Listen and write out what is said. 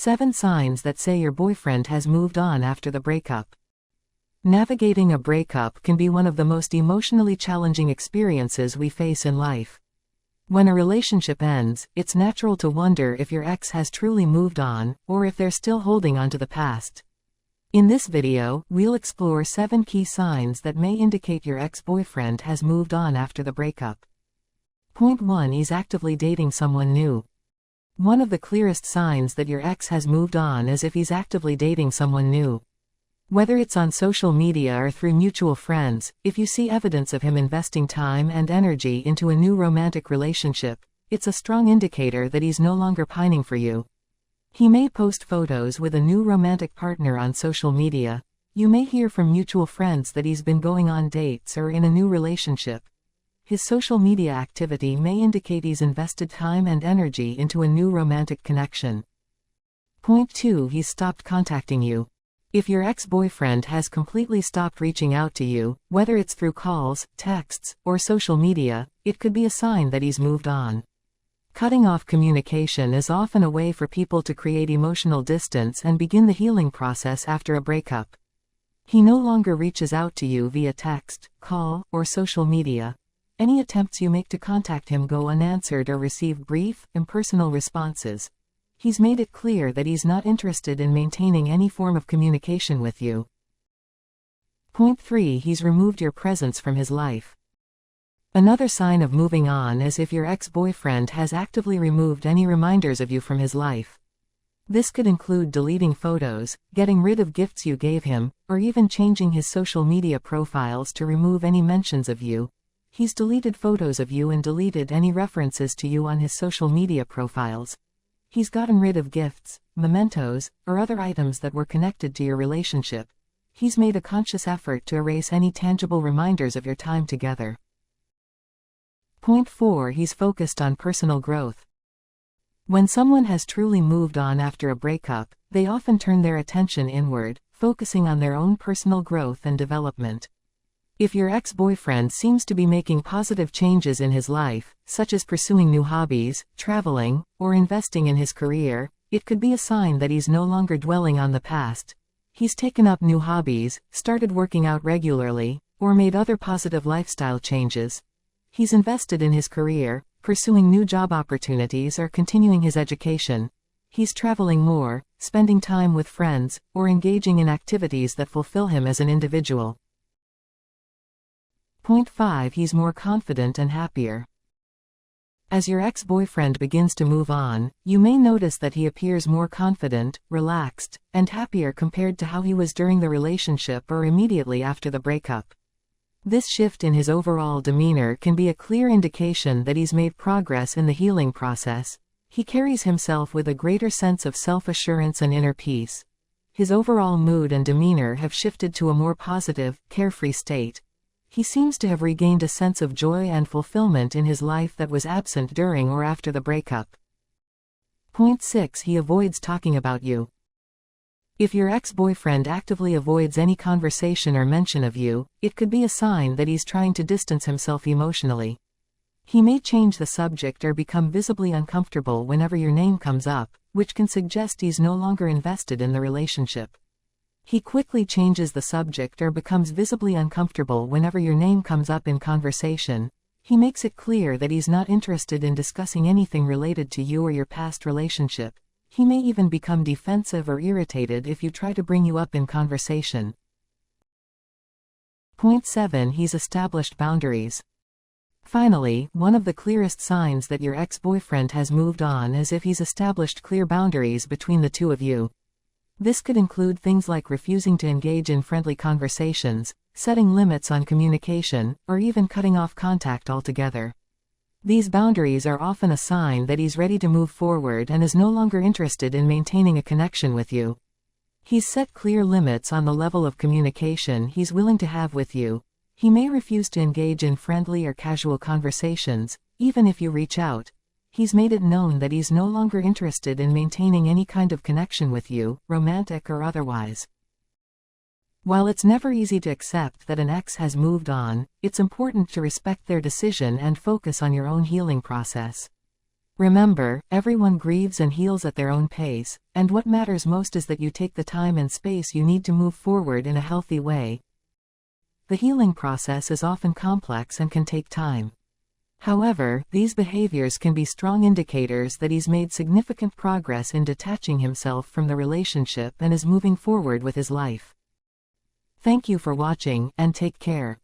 7 signs that say your boyfriend has moved on after the breakup. Navigating a breakup can be one of the most emotionally challenging experiences we face in life. When a relationship ends, it's natural to wonder if your ex has truly moved on, or if they're still holding on to the past. In this video, we'll explore 7 key signs that may indicate your ex-boyfriend has moved on after the breakup. Point 1. He's actively dating someone new. One of the clearest signs that your ex has moved on is if he's actively dating someone new. Whether it's on social media or through mutual friends, if you see evidence of him investing time and energy into a new romantic relationship, it's a strong indicator that he's no longer pining for you. He may post photos with a new romantic partner on social media. You may hear from mutual friends that he's been going on dates or in a new relationship. His social media activity may indicate he's invested time and energy into a new romantic connection. Point 2. He's stopped contacting you. If your ex-boyfriend has completely stopped reaching out to you, whether it's through calls, texts, or social media, it could be a sign that he's moved on. Cutting off communication is often a way for people to create emotional distance and begin the healing process after a breakup. He no longer reaches out to you via text, call, or social media. Any attempts you make to contact him go unanswered or receive brief, impersonal responses. He's made it clear that he's not interested in maintaining any form of communication with you. Point 3. He's removed your presence from his life. Another sign of moving on is if your ex-boyfriend has actively removed any reminders of you from his life. This could include deleting photos, getting rid of gifts you gave him, or even changing his social media profiles to remove any mentions of you. He's deleted photos of you and deleted any references to you on his social media profiles. He's gotten rid of gifts, mementos, or other items that were connected to your relationship. He's made a conscious effort to erase any tangible reminders of your time together. Point 4. He's focused on personal growth. When someone has truly moved on after a breakup, they often turn their attention inward, focusing on their own personal growth and development. If your ex-boyfriend seems to be making positive changes in his life, such as pursuing new hobbies, traveling, or investing in his career, it could be a sign that he's no longer dwelling on the past. He's taken up new hobbies, started working out regularly, or made other positive lifestyle changes. He's invested in his career, pursuing new job opportunities or continuing his education. He's traveling more, spending time with friends, or engaging in activities that fulfill him as an individual. Point 5. He's more confident and happier. As your ex-boyfriend begins to move on, you may notice that he appears more confident, relaxed, and happier compared to how he was during the relationship or immediately after the breakup. This shift in his overall demeanor can be a clear indication that he's made progress in the healing process. He carries himself with a greater sense of self-assurance and inner peace. His overall mood and demeanor have shifted to a more positive, carefree state. He seems to have regained a sense of joy and fulfillment in his life that was absent during or after the breakup. Point 6. He avoids talking about you. If your ex-boyfriend actively avoids any conversation or mention of you, it could be a sign that he's trying to distance himself emotionally. He may change the subject or become visibly uncomfortable whenever your name comes up, which can suggest he's no longer invested in the relationship. He quickly changes the subject or becomes visibly uncomfortable whenever your name comes up in conversation. He makes it clear that he's not interested in discussing anything related to you or your past relationship. He may even become defensive or irritated if you try to bring you up in conversation. Point 7. He's established boundaries. Finally, one of the clearest signs that your ex-boyfriend has moved on is if he's established clear boundaries between the two of you. This could include things like refusing to engage in friendly conversations, setting limits on communication, or even cutting off contact altogether. These boundaries are often a sign that he's ready to move forward and is no longer interested in maintaining a connection with you. He's set clear limits on the level of communication he's willing to have with you. He may refuse to engage in friendly or casual conversations, even if you reach out. He's made it known that he's no longer interested in maintaining any kind of connection with you, romantic or otherwise. While it's never easy to accept that an ex has moved on, it's important to respect their decision and focus on your own healing process. Remember, everyone grieves and heals at their own pace, and what matters most is that you take the time and space you need to move forward in a healthy way. The healing process is often complex and can take time. However, these behaviors can be strong indicators that he's made significant progress in detaching himself from the relationship and is moving forward with his life. Thank you for watching, and take care.